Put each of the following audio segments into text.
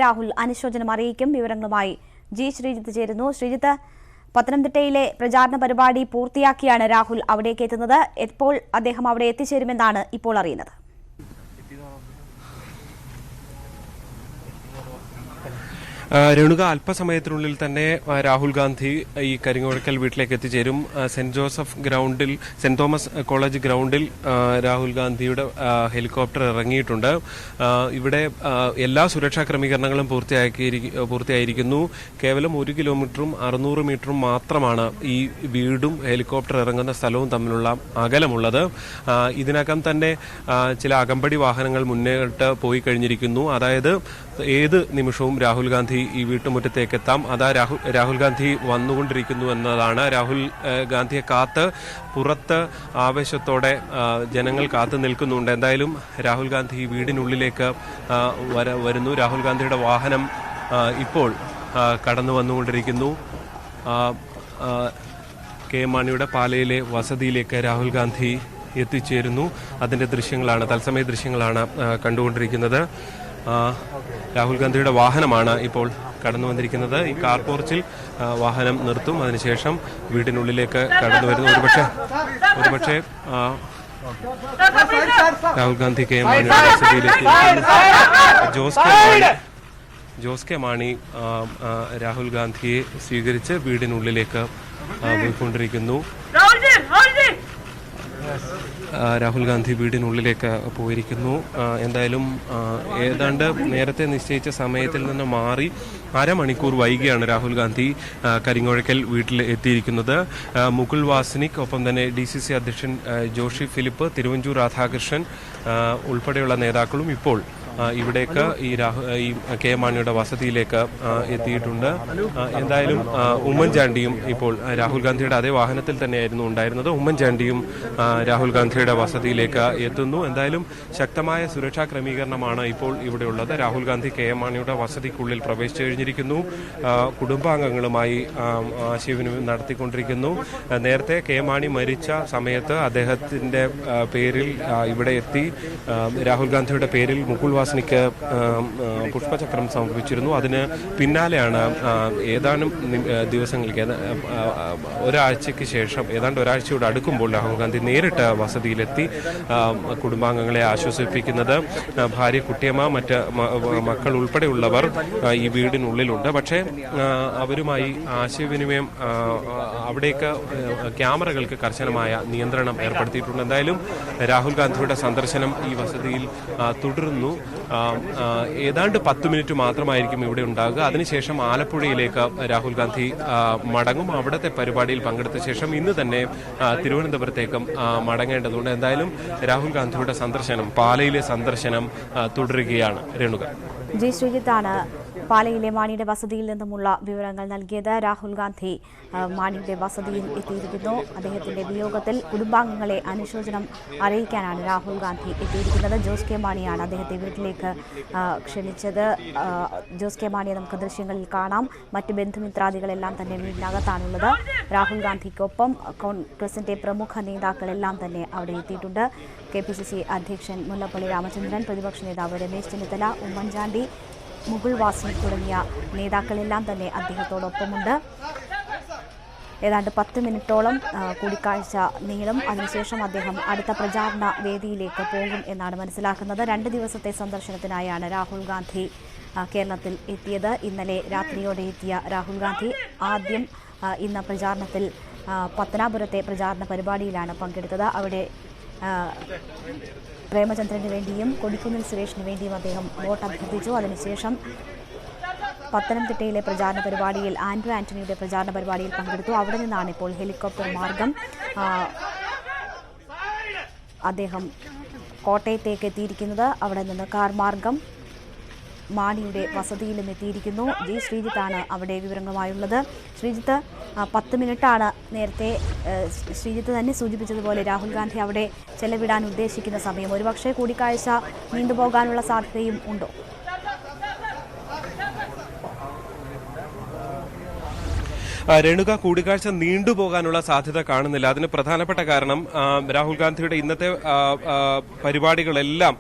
രാഹുൽ അനുശോചനം അറിയിക്കും. വിവരങ്ങളുമായി ജി ശ്രീജിത്ത് ചേരുന്നു. ശ്രീജിത്ത്, പത്തനംതിട്ടയിലെ പ്രചാരണ പരിപാടി പൂർത്തിയാക്കിയാണ് രാഹുൽ അവിടേക്ക് എത്തുന്നത്. എപ്പോൾ അദ്ദേഹം അവിടെ എത്തിച്ചേരുമെന്നാണ് ഇപ്പോൾ അറിയുന്നത്? രേണുക, അല്പസമയത്തിനുള്ളിൽ തന്നെ രാഹുൽ ഗാന്ധി ഈ കരിങ്ങോഴക്കൽ വീട്ടിലേക്ക് എത്തിച്ചേരും. സെന്റ് തോമസ് കോളേജ് ഗ്രൗണ്ടിൽ രാഹുൽ ഗാന്ധിയുടെ ഹെലികോപ്റ്റർ ഇറങ്ങിയിട്ടുണ്ട്. ഇവിടെ എല്ലാ സുരക്ഷാ ക്രമീകരണങ്ങളും പൂർത്തിയായിരിക്കുന്നു. കേവലം 1 കിലോമീറ്ററും 600 മീറ്ററും മാത്രമാണ് ഈ വീടും ഹെലികോപ്റ്റർ ഇറങ്ങുന്ന സ്ഥലവും തമ്മിലുള്ള അകലമുള്ളത്. ഇതിനകം തന്നെ ചില അകമ്പടി വാഹനങ്ങൾ മുന്നോട്ട് പോയി കഴിഞ്ഞിരിക്കുന്നു. അതായത് ഏത് നിമിഷവും രാഹുൽ ഗാന്ധി ഈ വീട്ടുമുറ്റത്തേക്ക് എത്താം. അതാ രാഹുൽ ഗാന്ധി വന്നുകൊണ്ടിരിക്കുന്നു എന്നതാണ്. രാഹുൽ ഗാന്ധിയെ കാത്ത് പുറത്ത് ആവേശത്തോടെ ജനങ്ങൾ കാത്തു നിൽക്കുന്നുണ്ട്. എന്തായാലും രാഹുൽ ഗാന്ധി ഈ വീടിനുള്ളിലേക്ക് വരുന്നു. രാഹുൽ ഗാന്ധിയുടെ വാഹനം ഇപ്പോൾ കടന്നു വന്നുകൊണ്ടിരിക്കുന്നു. കെ മാണിയുടെ പാലയിലെ വസതിയിലേക്ക് രാഹുൽ ഗാന്ധി എത്തിച്ചേരുന്നു. അതിന്റെ ദൃശ്യങ്ങളാണ്, തത്സമയ ദൃശ്യങ്ങളാണ് കണ്ടുകൊണ്ടിരിക്കുന്നത്. രാഹുൽ ഗാന്ധിയുടെ വാഹനമാണ് ഇപ്പോൾ കടന്നു വന്നിരിക്കുന്നത്. ഈ കാർ പോർച്ചിൽ വാഹനം നിർത്തും. അതിനുശേഷം വീടിനുള്ളിലേക്ക് കടന്നു വരുന്നു. ഒരുപക്ഷെ രാഹുൽ ഗാന്ധി കെ മാണിയുടെ വസതിയിലേക്ക് ജോസ് കെ മാണി രാഹുൽ ഗാന്ധിയെ സ്വീകരിച്ച് വീടിനുള്ളിലേക്ക് പോയിക്കൊണ്ടിരിക്കുന്നു. രാഹുൽ ഗാന്ധി വീടിനുള്ളിലേക്ക് പോയിരിക്കുന്നു. എന്തായാലും ഏതാണ്ട് നേരത്തെ നിശ്ചയിച്ച സമയത്തിൽ നിന്ന് മാറി അരമണിക്കൂർ വൈകിയാണ് രാഹുൽ ഗാന്ധി കരിങ്ങോഴക്കൽ വീട്ടിൽ എത്തിയിരിക്കുന്നത്. മുകുൾ വാസ്നിക്, ഒപ്പം തന്നെ DCC അധ്യക്ഷൻ ജോഷി ഫിലിപ്പ്, തിരുവഞ്ചൂർ രാധാകൃഷ്ണൻ ഉൾപ്പെടെയുള്ള നേതാക്കളും ഇപ്പോൾ ഇവിടേക്ക് ഈ കെ മാണിയുടെ വസതിയിലേക്ക് എത്തിയിട്ടുണ്ട്. എന്തായാലും ഉമ്മൻചാണ്ടിയും ഇപ്പോൾ രാഹുൽ ഗാന്ധിയുടെ അതേ വാഹനത്തിൽ തന്നെയായിരുന്നു ഉണ്ടായിരുന്നത്. ഉമ്മൻചാണ്ടിയും രാഹുൽ ഗാന്ധിയുടെ വസതിയിലേക്ക് എത്തുന്നു. എന്തായാലും ശക്തമായ സുരക്ഷാ ക്രമീകരണമാണ് ഇപ്പോൾ ഇവിടെയുള്ളത്. രാഹുൽ ഗാന്ധി കെ മാണിയുടെ വസതിക്കുള്ളിൽ പ്രവേശിച്ചു കഴിഞ്ഞിരിക്കുന്നു. കുടുംബാംഗങ്ങളുമായി ആശയവിനിമയം നടത്തിക്കൊണ്ടിരിക്കുന്നു. നേരത്തെ കെ മാണി മരിച്ച സമയത്ത് അദ്ദേഹത്തിന്റെ പേരിൽ ഇവിടെ എത്തി രാഹുൽ ഗാന്ധിയുടെ പേരിൽ മുകുൾ വാസ്നിക്ക് പുഷ്പചക്രം സമർപ്പിച്ചിരുന്നു. അതിന് പിന്നാലെയാണ് ഏതാനും ദിവസങ്ങൾക്ക് ഒരാഴ്ചയ്ക്ക് ശേഷം, ഏതാണ്ട് ഒരാഴ്ചയോട് അടുക്കുമ്പോൾ രാഹുൽ ഗാന്ധി നേരിട്ട് വസതിയിലെത്തി കുടുംബാംഗങ്ങളെ ആശ്വസിപ്പിക്കുന്നത്. ഭാര്യ കുട്ടിയമ്മ, മറ്റ് മക്കൾ ഉൾപ്പെടെയുള്ളവർ ഈ വീടിനുള്ളിലുണ്ട്. പക്ഷേ അവരുമായി ആശയവിനിമയം, അവിടേക്ക് ക്യാമറകൾക്ക് കർശനമായ നിയന്ത്രണം ഏർപ്പെടുത്തിയിട്ടുണ്ട്. എന്തായാലും രാഹുൽ ഗാന്ധിയുടെ സന്ദർശനം ഈ വസതിയിൽ തുടരുന്നു. ഏതാണ്ട് 10 മിനിറ്റ് മാത്രമായിരിക്കും ഇവിടെ ഉണ്ടാകുക. അതിനുശേഷം ആലപ്പുഴയിലേക്ക് രാഹുൽ ഗാന്ധി മടങ്ങും. അവിടുത്തെ പരിപാടിയിൽ പങ്കെടുത്ത ശേഷം ഇന്ന് തന്നെ തിരുവനന്തപുരത്തേക്കും മടങ്ങേണ്ടതുണ്ട്. എന്തായാലും രാഹുൽ ഗാന്ധിയുടെ സന്ദർശനം, പാലയിലെ സന്ദർശനം തുടരുകയാണ്. രേണുക, ജി ശ്രീജിത്താണ് പാലയിലെ മാണിയുടെ വസതിയിൽ നിന്നുമുള്ള വിവരങ്ങൾ നൽകിയത്. രാഹുൽ ഗാന്ധി മാണിയുടെ വസതിയിൽ എത്തിയിരിക്കുന്നു. അദ്ദേഹത്തിന്റെ വിയോഗത്തിൽ കുടുംബാംഗങ്ങളെ അനുശോചനം അറിയിക്കാനാണ് രാഹുൽ ഗാന്ധി എത്തിയിരിക്കുന്നത്. ജോസ് കെ മാണിയാണ് അദ്ദേഹത്തെ വീട്ടിലേക്ക് ക്ഷണിച്ചത്. ജോസ് കെ മാണിയെ നമുക്ക് ദൃശ്യങ്ങളിൽ കാണാം. മറ്റ് ബന്ധുമിത്രാദികളെല്ലാം തന്നെ വീടിനകത്താണുള്ളത്. രാഹുൽ ഗാന്ധിക്കൊപ്പം കോൺഗ്രസിന്റെ പ്രമുഖ നേതാക്കളെല്ലാം തന്നെ അവിടെ എത്തിയിട്ടുണ്ട്. KPCC അധ്യക്ഷൻ മുല്ലപ്പള്ളി രാമചന്ദ്രൻ, പ്രതിപക്ഷ നേതാവ് രമേശ് ചെന്നിത്തല, ഉമ്മൻചാണ്ടി, മുകുൾ വാസ്നിക് തുടങ്ങിയ നേതാക്കളെല്ലാം തന്നെ അദ്ദേഹത്തോടൊപ്പമുണ്ട്. ഏതാണ്ട് 10 മിനിറ്റോളം കൂടിക്കാഴ്ച നീളും. അതിനുശേഷം അദ്ദേഹം അടുത്ത പ്രചാരണ വേദിയിലേക്ക് പോകും എന്നാണ് മനസ്സിലാക്കുന്നത്. 2 ദിവസത്തെ സന്ദർശനത്തിനായാണ് രാഹുൽ ഗാന്ധി കേരളത്തിൽ എത്തിയത്. ഇന്നലെ രാത്രിയോടെ എത്തിയ രാഹുൽ ഗാന്ധി ആദ്യം ഇന്ന് പ്രചാരണത്തിൽ പത്തനാപുരത്തെ പ്രചാരണ പരിപാടിയിലാണ് പങ്കെടുത്തത്. അവിടെ പ്രേമചന്ദ്രന് വേണ്ടിയും കൊടിക്കുന്നിൽ സുരേഷിന് വേണ്ടിയും അദ്ദേഹം വോട്ട് അഭ്യർത്ഥിച്ചു. അതിനുശേഷം പത്തനംതിട്ടയിലെ പ്രചാരണ പരിപാടിയിൽ ആൻഡ്രൂ ആന്റണിയുടെ പ്രചാരണ പരിപാടിയിൽ പങ്കെടുത്തു. അവിടെ നിന്നാണ് ഇപ്പോൾ ഹെലികോപ്റ്റർ മാർഗം അദ്ദേഹം കോട്ടയത്തേക്ക് എത്തിയിരിക്കുന്നത്. അവിടെ നിന്ന് കാർ മാർഗം മാണിയുടെ വസതിയിലും എത്തിയിരിക്കുന്നു. ജി ശ്രീജിത്താണ് അവിടെ വിവരങ്ങളുമായുള്ളത്. ശ്രീജിത്ത്, 10 മിനിറ്റാണ് നേരത്തെ ശ്രീജിത്ത് തന്നെ സൂചിപ്പിച്ചതുപോലെ രാഹുൽ ഗാന്ധി അവിടെ ചെലവിടാൻ ഉദ്ദേശിക്കുന്ന സമയം. ഒരുപക്ഷെ കൂടിക്കാഴ്ച നീണ്ടുപോകാനുള്ള സാധ്യതയും ഉണ്ടോ? രേണുക, കൂടിക്കാഴ്ച നീണ്ടുപോകാനുള്ള സാധ്യത കാണുന്നില്ല. അതിന് പ്രധാനപ്പെട്ട കാരണം രാഹുൽ ഗാന്ധിയുടെ ഇന്നത്തെ പരിപാടികളെല്ലാം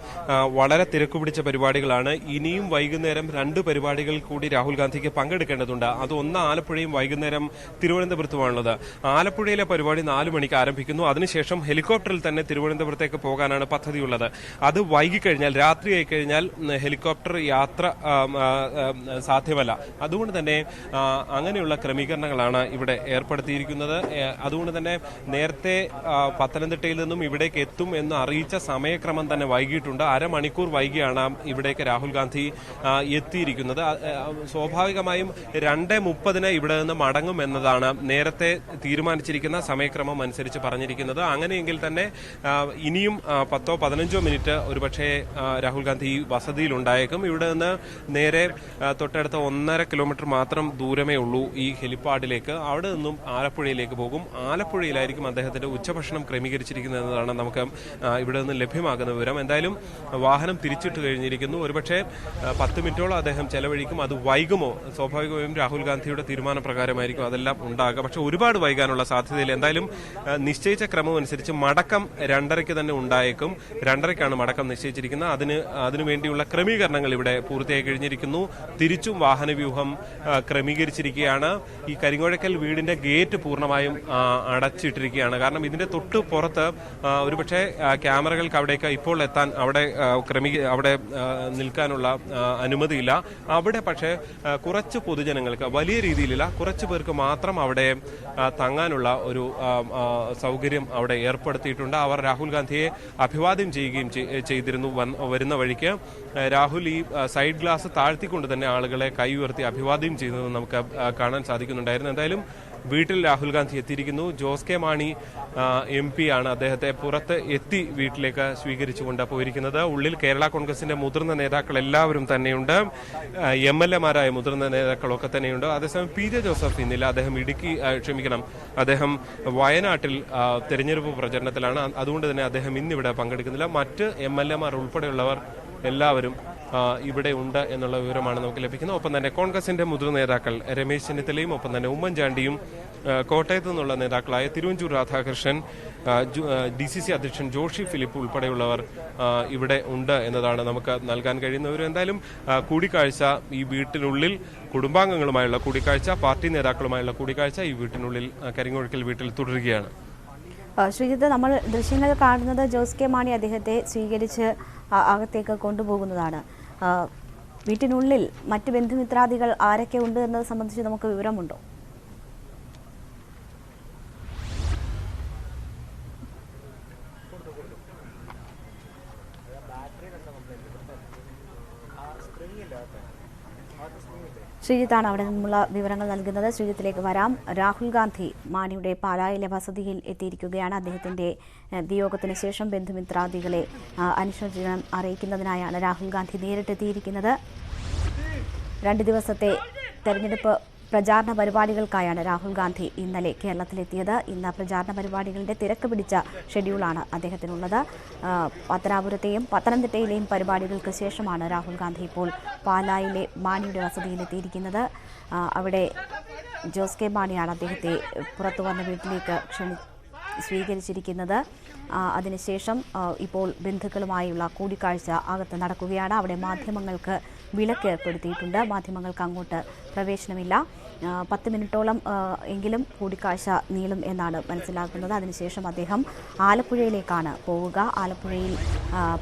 വളരെ തിരക്കുപിടിച്ച പരിപാടികളാണ്. ഇനിയും വൈകുന്നേരം 2 പരിപാടികളിൽ കൂടി രാഹുൽ ഗാന്ധിക്ക് പങ്കെടുക്കേണ്ടതുണ്ട്. അത് ഒന്ന് ആലപ്പുഴയും വൈകുന്നേരം തിരുവനന്തപുരത്തുമാണുള്ളത്. ആലപ്പുഴയിലെ പരിപാടി 4 മണിക്ക് ആരംഭിക്കുന്നു. അതിനുശേഷം ഹെലികോപ്റ്ററിൽ തന്നെ തിരുവനന്തപുരത്തേക്ക് പോകാനാണ് പദ്ധതിയുള്ളത്. അത് വൈകിക്കഴിഞ്ഞാൽ, രാത്രിയായി കഴിഞ്ഞാൽ ഹെലികോപ്റ്റർ യാത്ര സാധ്യമല്ല. അതുകൊണ്ട് തന്നെ അങ്ങനെയുള്ള ക്രമീകരണങ്ങളാണ് ഇവിടെ ഏർപ്പെടുത്തിയിരിക്കുന്നത്. അതുകൊണ്ട് തന്നെ നേരത്തെ പത്തനംതിട്ടയിൽ നിന്നും ഇവിടേക്ക് എത്തും എന്ന് അറിയിച്ച സമയക്രമം തന്നെ വൈകിട്ടുണ്ട്. അരമണിക്കൂർ വൈകിയാണ് ഇവിടേക്ക് രാഹുൽ ഗാന്ധി എത്തിയിരിക്കുന്നത്. സ്വാഭാവികമായും 2:30 ഇവിടെ നിന്ന് മടങ്ങും എന്നതാണ് നേരത്തെ തീരുമാനിച്ചിരിക്കുന്ന സമയക്രമം അനുസരിച്ച് പറഞ്ഞിരിക്കുന്നത്. അങ്ങനെയെങ്കിൽ തന്നെ ഇനിയും 10-15 മിനിറ്റ് ഒരുപക്ഷെ രാഹുൽ ഗാന്ധി വസതിയിലുണ്ടായേക്കും. ഇവിടെ നിന്ന് നേരെ തൊട്ടടുത്ത 1.5 കിലോമീറ്റർ മാത്രം ദൂരമേ ഉള്ളൂ ഈ ഹെലിപ്പാഡിലേക്ക്. അവിടെ നിന്നും ആലപ്പുഴയിലേക്ക് പോകും. ആലപ്പുഴയിലായിരിക്കും അദ്ദേഹത്തിന്റെ ഉച്ചഭക്ഷണം ക്രമീകരിച്ചിരിക്കുന്നത് എന്നതാണ് നമുക്ക് ഇവിടെ നിന്ന് ലഭ്യമാകുന്ന വിവരം. എന്തായാലും വാഹനം തിരിച്ചിട്ട് കഴിഞ്ഞിരിക്കുന്നു. ഒരുപക്ഷെ 10 മിനിറ്റോളം അദ്ദേഹം ചെലവഴിക്കും. അത് വൈകുമോ? സ്വാഭാവികമായും രാഹുൽ ഗാന്ധിയുടെ തീരുമാനപ്രകാരമായിരിക്കും അതെല്ലാം ഉണ്ടാകുക. പക്ഷെ ഒരുപാട് വൈകാനുള്ള സാധ്യതയില്ല. എന്തായാലും നിശ്ചയിച്ച ക്രമം അനുസരിച്ച് മടക്കം 2:30 തന്നെ ഉണ്ടായേക്കും. 2:30 മടക്കം നിശ്ചയിച്ചിരിക്കുന്നത്. അതിനുവേണ്ടിയുള്ള ക്രമീകരണങ്ങൾ ഇവിടെ പൂർത്തിയായി കഴിഞ്ഞിരിക്കുന്നു. തിരിച്ചും വാഹനവ്യൂഹം ക്രമീകരിച്ചിരിക്കുകയാണ്. ഈ കരിങ്ങോഴക്കൽ വീടിന്റെ ഗേറ്റ് പൂർണ്ണമായും അടച്ചിട്ടിരിക്കുകയാണ്. കാരണം ഇതിന്റെ തൊട്ട് പുറത്ത് ഒരുപക്ഷെ ക്യാമറകൾക്ക് അവിടേക്ക് ഇപ്പോൾ എത്താൻ അവിടെ നിൽക്കാനുള്ള അനുമതിയില്ല. അവിടെ പക്ഷേ കുറച്ച് പൊതുജനങ്ങൾക്ക്, വലിയ രീതിയിലില്ല, കുറച്ച് പേർക്ക് മാത്രം അവിടെ തങ്ങാനുള്ള ഒരു സൗകര്യം അവിടെ ഏർപ്പെടുത്തിയിട്ടുണ്ട്. അവർ രാഹുൽ ഗാന്ധിയെ അഭിവാദ്യം ചെയ്യുകയും ചെയ്തിരുന്നു. വരുന്ന വഴിക്ക് രാഹുൽ ഈ സൈഡ് ഗ്ലാസ് താഴ്ത്തിക്കൊണ്ട് തന്നെ ആളുകളെ കൈ ഉയർത്തി അഭിവാദ്യം ചെയ്യുന്നത് നമുക്ക് കാണാൻ സാധിക്കുന്നുണ്ടായിരുന്നു. എന്തായാലും വീട്ടിൽ രാഹുൽ ഗാന്ധി എത്തിയിരിക്കുന്നു. ജോസ് കെ മാണി MP ആണ് അദ്ദേഹത്തെ പുറത്ത് എത്തി വീട്ടിലേക്ക് സ്വീകരിച്ചുകൊണ്ട് പോയിരിക്കുന്നത്. ഉള്ളിൽ കേരള കോൺഗ്രസിന്റെ മുതിർന്ന നേതാക്കൾ എല്ലാവരും തന്നെയുണ്ട്. MLA-മാരായ മുതിർന്ന നേതാക്കളൊക്കെ തന്നെയുണ്ട്. അതേസമയം PJ ജോസഫ് ഇന്നില്ല. അദ്ദേഹം വയനാട്ടിൽ തെരഞ്ഞെടുപ്പ് പ്രചരണത്തിലാണ്. അതുകൊണ്ട് തന്നെ അദ്ദേഹം ഇന്നിവിടെ പങ്കെടുക്കുന്നില്ല. മറ്റ് MLA-മാർ ഉൾപ്പെടെയുള്ളവർ എല്ലാവരും ഇവിടെ ഉണ്ട് എന്നുള്ള വിവരമാണ് നമുക്ക് ലഭിക്കുന്നത്. ഒപ്പം തന്നെ കോൺഗ്രസിന്റെ മുതിർന്ന നേതാക്കൾ രമേശ് ചെന്നിത്തലയും ഒപ്പം തന്നെ ഉമ്മൻചാണ്ടിയും കോട്ടയത്ത് നിന്നുള്ള നേതാക്കളായ തിരുവഞ്ചൂർ രാധാകൃഷ്ണൻ, DCC അധ്യക്ഷൻ ജോഷി ഫിലിപ്പ് ഉൾപ്പെടെയുള്ളവർ ഇവിടെ ഉണ്ട് എന്നതാണ് നമുക്ക് നൽകാൻ കഴിയുന്നവർ. എന്തായാലും കൂടിക്കാഴ്ച ഈ വീട്ടിനുള്ളിൽ, കുടുംബാംഗങ്ങളുമായുള്ള കൂടിക്കാഴ്ച, പാർട്ടി നേതാക്കളുമായുള്ള കൂടിക്കാഴ്ച ഈ വീട്ടിനുള്ളിൽ കരിങ്ങോഴക്കൽ വീട്ടിൽ തുടരുകയാണ്. ശ്രീജിത്ത്, നമ്മൾ ദൃശ്യങ്ങൾ കാണുന്നത് ജോസ് കെ മാണി അദ്ദേഹത്തെ സ്വീകരിച്ച് അകത്തേക്ക് കൊണ്ടുപോകുന്നതാണ്. വീട്ടിനുള്ളിൽ മറ്റ് ബന്ധുമിത്രാദികൾ ആരൊക്കെ ഉണ്ട് എന്നത് സംബന്ധിച്ച് നമുക്ക് വിവരമുണ്ടോ? ശ്രീജിത്താണ് അവിടെ നിന്നുള്ള വിവരങ്ങൾ നൽകുന്നത്. ശ്രീജിത്തിലേക്ക് വരാം. രാഹുൽ ഗാന്ധി മാണിയുടെ പാലായിലെ വസതിയിൽ എത്തിയിരിക്കുകയാണ്. അദ്ദേഹത്തിന്റെ വിയോഗത്തിന് ശേഷം ബന്ധുമിത്രാദികളെ അനുശോചനം അറിയിക്കുന്നതിനായാണ് രാഹുൽ ഗാന്ധി നേരിട്ടെത്തിയിരിക്കുന്നത്. 2 ദിവസത്തെ തെരഞ്ഞെടുപ്പ് പ്രചാരണ പരിപാടികൾക്കായാണ് രാഹുൽ ഗാന്ധി ഇന്നലെ കേരളത്തിലെത്തിയത്. ഇന്ന് പ്രചാരണ പരിപാടികളുടെ തിരക്ക് പിടിച്ച ഷെഡ്യൂളാണ് അദ്ദേഹത്തിനുള്ളത്. പത്തനാപുരത്തെയും പത്തനംതിട്ടയിലെയും പരിപാടികൾക്ക് ശേഷമാണ് രാഹുൽ ഗാന്ധി ഇപ്പോൾ പാലായിലെ മാണിയുടെ വസതിയിലെത്തിയിരിക്കുന്നത്. അവിടെ ജോസ് കെ മാണിയാണ് അദ്ദേഹത്തെ പുറത്തു വന്ന വീട്ടിലേക്ക് സ്വീകരിച്ചിരിക്കുന്നത്. അതിനുശേഷം ഇപ്പോൾ ബന്ധുക്കളുമായുള്ള കൂടിക്കാഴ്ച അകത്ത് നടക്കുകയാണ്. അവിടെ മാധ്യമങ്ങൾക്ക് വിലക്ക് ഏർപ്പെടുത്തിയിട്ടുണ്ട്. മാധ്യമങ്ങൾക്ക് അങ്ങോട്ട് പ്രവേശനമില്ല. 10 മിനിറ്റോളം എങ്കിലും കൂടിക്കാഴ്ച നീളും എന്നാണ് മനസ്സിലാക്കുന്നത്. അതിനുശേഷം അദ്ദേഹം ആലപ്പുഴയിലേക്കാണ് പോവുക. ആലപ്പുഴയിൽ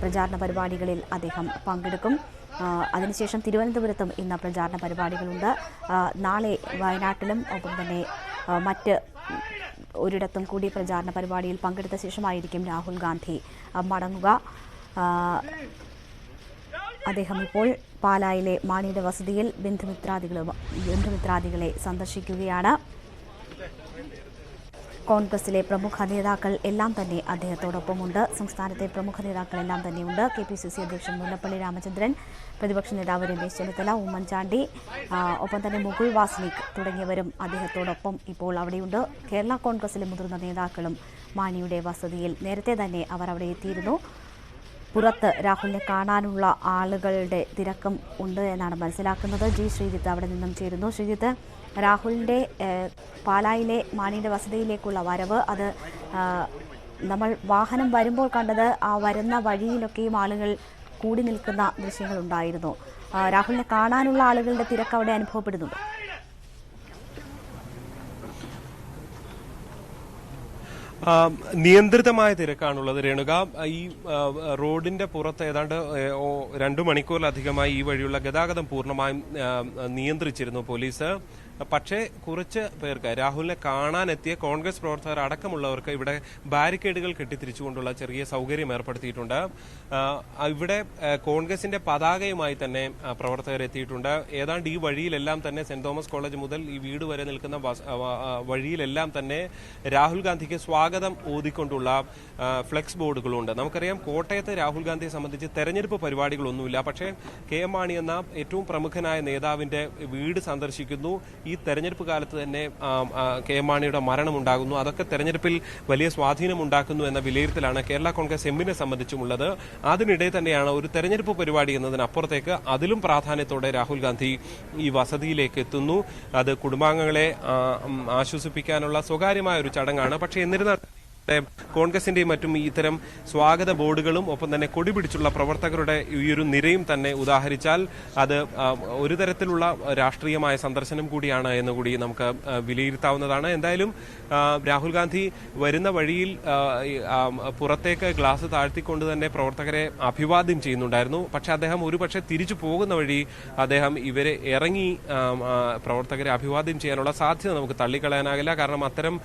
പ്രചാരണ പരിപാടികളിൽ അദ്ദേഹം പങ്കെടുക്കും. അതിനുശേഷം തിരുവനന്തപുരത്തും ഇന്ന് പ്രചാരണ പരിപാടികളുണ്ട്. നാളെ വയനാട്ടിലും ഒപ്പം തന്നെ മറ്റ് ഒരിടത്തും കൂടി പ്രചാരണ പരിപാടിയിൽ പങ്കെടുത്ത ശേഷമായിരിക്കും രാഹുൽ ഗാന്ധി മടങ്ങുക. അദ്ദേഹം ഇപ്പോൾ പാലായിലെ മാണിയുടെ വസതിയിൽ ബന്ധുമിത്രാദികളെ സന്ദർശിക്കുകയാണ്. കോൺഗ്രസിലെ പ്രമുഖ നേതാക്കൾ എല്ലാം തന്നെ അദ്ദേഹത്തോടൊപ്പമുണ്ട്. സംസ്ഥാനത്തെ പ്രമുഖ നേതാക്കളെല്ലാം തന്നെയുണ്ട്. KPCC അധ്യക്ഷൻ മുല്ലപ്പള്ളി രാമചന്ദ്രൻ, പ്രതിപക്ഷ നേതാവ് രമേശ് ചെന്നിത്തല, ഉമ്മൻചാണ്ടി, ഒപ്പം തന്നെ മുകുൾ വാസ്നിക് തുടങ്ങിയവരും അദ്ദേഹത്തോടൊപ്പം ഇപ്പോൾ അവിടെയുണ്ട്. കേരള കോൺഗ്രസിലെ മുതിർന്ന നേതാക്കളും മാണിയുടെ വസതിയിൽ നേരത്തെ തന്നെ അവർ അവിടെ എത്തിയിരുന്നു. പുറത്ത് രാഹുലിനെ കാണാനുള്ള ആളുകളുടെ തിരക്കം ഉണ്ട് എന്നാണ് മനസ്സിലാക്കുന്നത്. ജി ശ്രീജിത്ത് അവിടെ നിന്നും ചേരുന്നു. ശ്രീജിത്ത്, രാഹുലിൻ്റെ പാലായിലെ മാണിയുടെ വസതിയിലേക്കുള്ള വരവ്, അത് നമ്മൾ വാഹനം വരുമ്പോൾ കണ്ടത് ആ വരുന്ന വഴിയിലൊക്കെയും ആളുകൾ കൂടി നിൽക്കുന്ന ദൃശ്യങ്ങളുണ്ടായിരുന്നു. രാഹുലിനെ കാണാനുള്ള ആളുകളുടെ തിരക്ക് അവിടെ അനുഭവപ്പെടുന്നുണ്ട്. നിയന്ത്രിതമായ തിരക്കാണുള്ളത് രേണുക. ഈ റോഡിന്റെ പുറത്ത് ഏതാണ്ട് 2 മണിക്കൂറിലധികമായി ഈ വഴിയുള്ള ഗതാഗതം പൂർണ്ണമായും നിയന്ത്രിച്ചിരുന്നു പോലീസ്. പക്ഷേ കുറച്ച് പേർക്ക്, രാഹുലിനെ കാണാനെത്തിയ കോൺഗ്രസ് പ്രവർത്തകർ അടക്കമുള്ളവർക്ക് ഇവിടെ ബാരിക്കേഡുകൾ കെട്ടിത്തിരിച്ചുകൊണ്ടുള്ള ചെറിയ സൗകര്യം ഏർപ്പെടുത്തിയിട്ടുണ്ട്. ഇവിടെ കോൺഗ്രസിന്റെ പതാകയുമായി തന്നെ പ്രവർത്തകർ എത്തിയിട്ടുണ്ട്. ഏതാണ്ട് ഈ വഴിയിലെല്ലാം തന്നെ സെന്റ് തോമസ് കോളേജ് മുതൽ ഈ വീട് വരെ നിൽക്കുന്ന വഴിയിലെല്ലാം തന്നെ രാഹുൽ ഗാന്ധിക്ക് സ്വാഗതം ഓതിക്കൊണ്ടുള്ള ഫ്ലെക്സ് ബോർഡുകളുണ്ട്. നമുക്കറിയാം, കോട്ടയത്ത് രാഹുൽ ഗാന്ധിയെ സംബന്ധിച്ച് തെരഞ്ഞെടുപ്പ് പരിപാടികളൊന്നുമില്ല. പക്ഷേ KM മാണി എന്ന ഏറ്റവും പ്രമുഖനായ നേതാവിന്റെ വീട് സന്ദർശിക്കുന്നു. ഈ തെരഞ്ഞെടുപ്പ് കാലത്ത് തന്നെ KM മാണിയുടെ മരണമുണ്ടാകുന്നു. അതൊക്കെ തെരഞ്ഞെടുപ്പിൽ വലിയ സ്വാധീനം ഉണ്ടാക്കുന്നു എന്ന വിലയിരുത്തലാണ് കേരള കോൺഗ്രസ് എമ്മിനെ സംബന്ധിച്ചുമുള്ളത്. അതിനിടെ തന്നെയാണ് ഒരു തെരഞ്ഞെടുപ്പ് പരിപാടി എന്നതിനപ്പുറത്തേക്ക് അതിലും പ്രാധാന്യത്തോടെ രാഹുൽ ഗാന്ധി ഈ വസതിയിലേക്ക് എത്തുന്നു. അത് കുടുംബാംഗങ്ങളെ ആശ്വസിപ്പിക്കാനുള്ള സ്വകാര്യമായ ഒരു ചടങ്ങാണ്. പക്ഷേ എന്നിരുന്നാൽ കോൺഗ്രസിന്റെയും മറ്റും ഇത്തരം സ്വാഗത ബോർഡുകളും ഒപ്പം തന്നെ കൊടി പിടിച്ചുള്ള പ്രവർത്തകരുടെ ഈ ഒരു നിരയും തന്നെ ഉദാഹരിച്ചാൽ അത് ഒരു തരത്തിലുള്ള രാഷ്ട്രീയമായ സന്ദർശനം കൂടിയാണ് എന്നുകൂടി നമുക്ക് വിലയിരുത്താവുന്നതാണ്. എന്തായാലും രാഹുൽ ഗാന്ധി വരുന്ന വഴിയിൽ പുറത്തേക്ക് ഗ്ലാസ് താഴ്ത്തിക്കൊണ്ട് തന്നെ പ്രവർത്തകരെ അഭിവാദ്യം ചെയ്യുന്നുണ്ടായിരുന്നു. പക്ഷെ അദ്ദേഹം ഒരുപക്ഷെ തിരിച്ചു പോകുന്ന വഴി അദ്ദേഹം ഇവരെ ഇറങ്ങി പ്രവർത്തകരെ അഭിവാദ്യം ചെയ്യാനുള്ള സാധ്യത നമുക്ക് തള്ളിക്കളയാനാകില്ല. കാരണം അത്തരം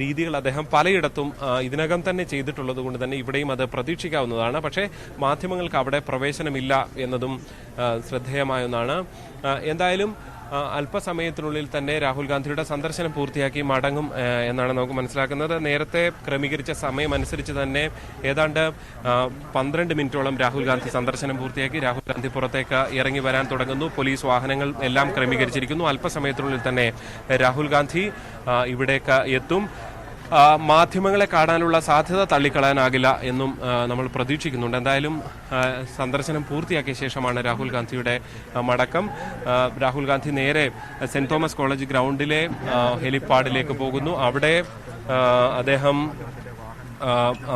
രീതികൾ അദ്ദേഹം പലയിടത്തും ഇതിനകം തന്നെ ചെയ്തിട്ടുള്ളത് കൊണ്ട് തന്നെ ഇവിടെയും അത് പ്രതീക്ഷിക്കാവുന്നതാണ്. പക്ഷേ മാധ്യമങ്ങൾക്ക് അവിടെ പ്രവേശനമില്ല എന്നതും ശ്രദ്ധേയമായ ഒന്നാണ്. എന്തായാലും അല്പസമയത്തിനുള്ളിൽ തന്നെ രാഹുൽ ഗാന്ധിയുടെ സന്ദർശനം പൂർത്തിയാക്കി മടങ്ങും എന്നാണ് നമുക്ക് മനസ്സിലാക്കുന്നത്. നേരത്തെ ക്രമീകരിച്ച സമയം അനുസരിച്ച് തന്നെ ഏതാണ്ട് 12 മിനിറ്റോളം രാഹുൽ ഗാന്ധി സന്ദർശനം പൂർത്തിയാക്കി. രാഹുൽ ഗാന്ധി പുറത്തേക്ക് ഇറങ്ങി വരാൻ തുടങ്ങുന്നു. പോലീസ് വാഹനങ്ങൾ എല്ലാം ക്രമീകരിച്ചിരിക്കുന്നു. അല്പസമയത്തിനുള്ളിൽ തന്നെ രാഹുൽ ഗാന്ധി ഇവിടേക്ക് എത്തും. മാധ്യമങ്ങളെ കാണാനുള്ള സാധ്യത തള്ളിക്കളയാനാകില്ല എന്നും നമ്മൾ പ്രതീക്ഷിക്കുന്നുണ്ട്. എന്തായാലും സന്ദർശനം പൂർത്തിയാക്കിയ ശേഷമാണ് രാഹുൽ ഗാന്ധിയുടെ മടക്കം. രാഹുൽ ഗാന്ധി നേരെ സെന്റ് തോമസ് കോളേജ് ഗ്രൗണ്ടിലെ ഹെലിപ്പാഡിലേക്ക് പോകുന്നു. അവിടെ അദ്ദേഹം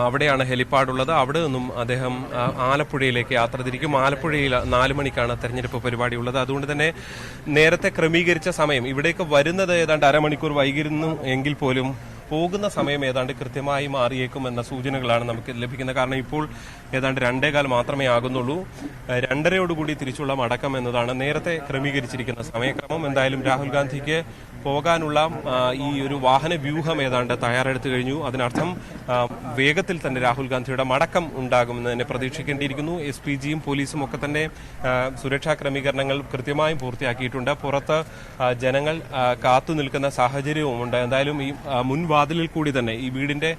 അവിടെയാണ് ഹെലിപ്പാഡുള്ളത്. അവിടെ നിന്നും അദ്ദേഹം ആലപ്പുഴയിലേക്ക് യാത്ര തിരിക്കും. ആലപ്പുഴയിൽ 4 മണിക്കാണ് തെരഞ്ഞെടുപ്പ് പരിപാടി ഉള്ളത്. അതുകൊണ്ട് തന്നെ നേരത്തെ ക്രമീകരിച്ച സമയം, ഇവിടേക്ക് വരുന്നത് ഏതാണ്ട് അരമണിക്കൂർ വൈകിരുന്നു എങ്കിൽ പോലും പോകുന്ന സമയം ഏതാണ്ട് കൃത്യമായി മാറിയേക്കുമെന്ന സൂചനകളാണ് നമുക്ക് ലഭിക്കുന്നത്. കാരണം ഇപ്പോൾ ഏതാണ്ട് 2:15 മാത്രമേ ആകുന്നുള്ളൂ. 2:30 തിരിച്ചുള്ള മടക്കം എന്നതാണ് നേരത്തെ ക്രമീകരിച്ചിരിക്കുന്ന സമയക്രമം. എന്തായാലും രാഹുൽ ഗാന്ധിക്ക് പോകാനുള്ള ഈ ഒരു വാഹന വ്യൂഹം ഏതാണ്ട് തയ്യാറെടുത്തു കഴിഞ്ഞു. അതിനർത്ഥം വേഗത്തിൽ തന്നെ രാഹുൽ ഗാന്ധിയുടെ മടക്കം ഉണ്ടാകുമെന്ന് തന്നെ പ്രതീക്ഷിക്കേണ്ടിയിരിക്കുന്നു. SPGയും പോലീസും ഒക്കെ തന്നെ സുരക്ഷാ ക്രമീകരണങ്ങൾ കൃത്യമായും പൂർത്തിയാക്കിയിട്ടുണ്ട്. പുറത്ത് ജനങ്ങൾ കാത്തു നിൽക്കുന്ന സാഹചര്യവുമുണ്ട്. എന്തായാലും ഈ മുൻവാതിലിൽ കൂടി തന്നെ, ഈ വീടിന്റെ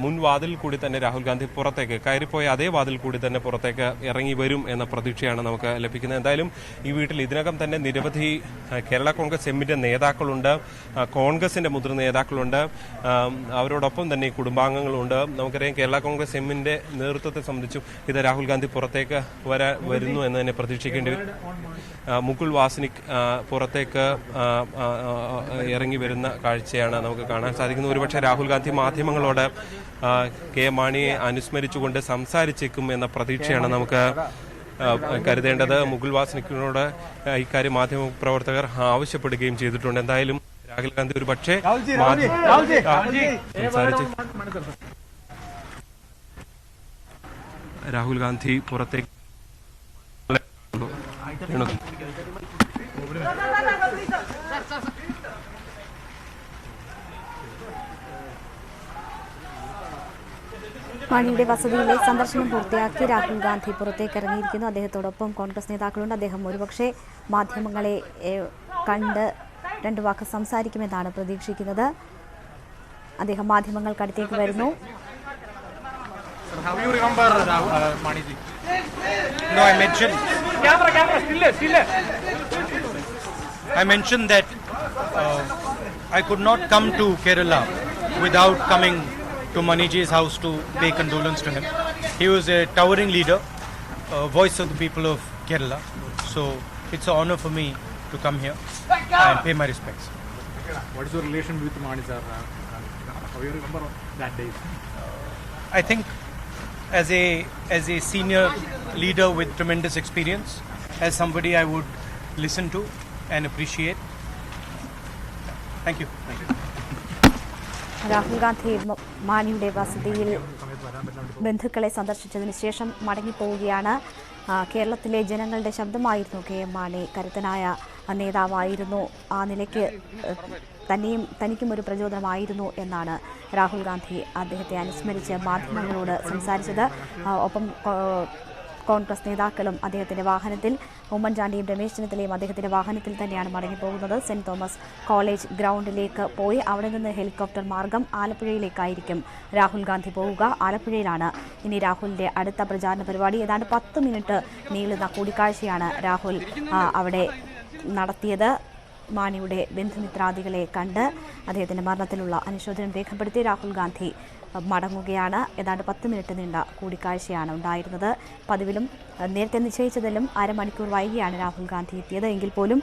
മുൻവാതിലിൽ കൂടി തന്നെ രാഹുൽ ഗാന്ധി പുറത്തേക്ക് കയറിപ്പോയ അതേ വാതിൽ കൂടി തന്നെ പുറത്തേക്ക് ഇറങ്ങി വരും എന്ന പ്രതീക്ഷയാണ് നമുക്ക് ലഭിക്കുന്നത്. എന്തായാലും ഈ വീട്ടിൽ ഇതിനകം തന്നെ നിരവധി കേരള കോൺഗ്രസ് എമ്മിന്റെ നേതാക്കളുണ്ട്, കോൺഗ്രസിന്റെ മുതിർന്ന നേതാക്കളുണ്ട്, അവരോടൊപ്പം തന്നെ കുടുംബാംഗങ്ങളുണ്ട്. നമുക്കറിയാം, കേരള കോൺഗ്രസ് എമ്മിന്റെ നേതൃത്വത്തെ സംബന്ധിച്ചും ഇത് രാഹുൽ ഗാന്ധി പുറത്തേക്ക് വരുന്നു എന്ന് തന്നെ പ്രതീക്ഷിക്കേണ്ടി വരും. മുകുൾ വാസ്നിക് പുറത്തേക്ക് ഇറങ്ങി വരുന്ന കാഴ്ചയാണ് നമുക്ക് കാണാൻ സാധിക്കുന്നത്. ഒരുപക്ഷെ രാഹുൽ ഗാന്ധി മാധ്യമങ്ങളോട് KM മാണിയെ അനുസ്മരിച്ചുകൊണ്ട് സംസാരിച്ചേക്കും എന്ന പ്രതീക്ഷയാണ് നമുക്ക് കരുതേണ്ടത്. മുകുൾ വാസ്നിക്കിനോട് ഇക്കാര്യം മാധ്യമ പ്രവർത്തകർ ആവശ്യപ്പെടുകയും ചെയ്തിട്ടുണ്ട്. എന്തായാലും രാഹുൽ ഗാന്ധി ഒരു പക്ഷേ രാഹുൽ ഗാന്ധി പുറത്തേക്ക് മാണിയുടെ വസതിയിലെ സന്ദർശനം പൂർത്തിയാക്കി രാഹുൽ ഗാന്ധി പുറത്തേക്ക് ഇറങ്ങിയിരിക്കുന്നു. അദ്ദേഹത്തോടൊപ്പം കോൺഗ്രസ് നേതാക്കളുണ്ട്. അദ്ദേഹം ഒരുപക്ഷെ മാധ്യമങ്ങളെ കണ്ട് 2 വാക്ക് സംസാരിക്കുമെന്നാണ് പ്രതീക്ഷിക്കുന്നത്. അദ്ദേഹം മാധ്യമങ്ങൾക്കടുത്തേക്ക് വരുന്നു. How do you remember Maniji? No, I mentioned that I could not come to Kerala without coming to Maniji's house to pay condolence to him. He was a towering leader voice of the people of Kerala. So it's an honor for me to come here and pay my respects. What is your relation with Mani sir? How you remember that day? I think as a senior leader with tremendous experience, as somebody I would listen to and appreciate. Thank you. Rahul Gandhi മാണിയുടെ വസതിയിൽ ബന്ധുക്കളെ സന്ദർശിച്ചതിന് ശേഷം മടങ്ങിപ്പോവുകയാണ്. കേരളത്തിലെ ജനങ്ങളുടെ ശബ്ദമായിരുന്നു KM Mani. കരുത്തനായ നേതാവായിരുന്നു. ആ നിലയ്ക്ക് തനിക്കും ഒരു പ്രചോദനമായിരുന്നു എന്നാണ് രാഹുൽ ഗാന്ധി അദ്ദേഹത്തെ അനുസ്മരിച്ച് മാധ്യമങ്ങളോട് സംസാരിച്ചത്. ഒപ്പം കോൺഗ്രസ് നേതാക്കളും അദ്ദേഹത്തിൻ്റെ വാഹനത്തിൽ, ഉമ്മൻചാണ്ടിയും രമേശ് ചെന്നിത്തലയും അദ്ദേഹത്തിൻ്റെ വാഹനത്തിൽ തന്നെയാണ് മടങ്ങിപ്പോകുന്നത്. സെൻറ് തോമസ് കോളേജ് ഗ്രൗണ്ടിലേക്ക് പോയി അവിടെ നിന്ന് ഹെലികോപ്റ്റർ മാർഗം ആലപ്പുഴയിലേക്കായിരിക്കും രാഹുൽ ഗാന്ധി പോവുക. ആലപ്പുഴയിലാണ് ഇനി രാഹുലിൻ്റെ അടുത്ത പ്രചാരണ പരിപാടി. ഏതാണ്ട് 10 മിനിറ്റ് നീളുന്ന കൂടിക്കാഴ്ചയാണ് രാഹുൽ അവിടെ നടത്തിയത്. മാണിയുടെ ബന്ധുമിത്രാദികളെ കണ്ട് അദ്ദേഹത്തിൻ്റെ മരണത്തിലുള്ള അനുശോചനം രേഖപ്പെടുത്തി രാഹുൽ ഗാന്ധി മടങ്ങുകയാണ്. ഏതാണ്ട് 10 മിനിറ്റ് നീണ്ട കൂടിക്കാഴ്ചയാണ് ഉണ്ടായിരുന്നത്. പതിവിലും നേരത്തെ നിശ്ചയിച്ചതിലും അരമണിക്കൂർ വൈകിയാണ് രാഹുൽ ഗാന്ധി എത്തിയത്. എങ്കിൽ പോലും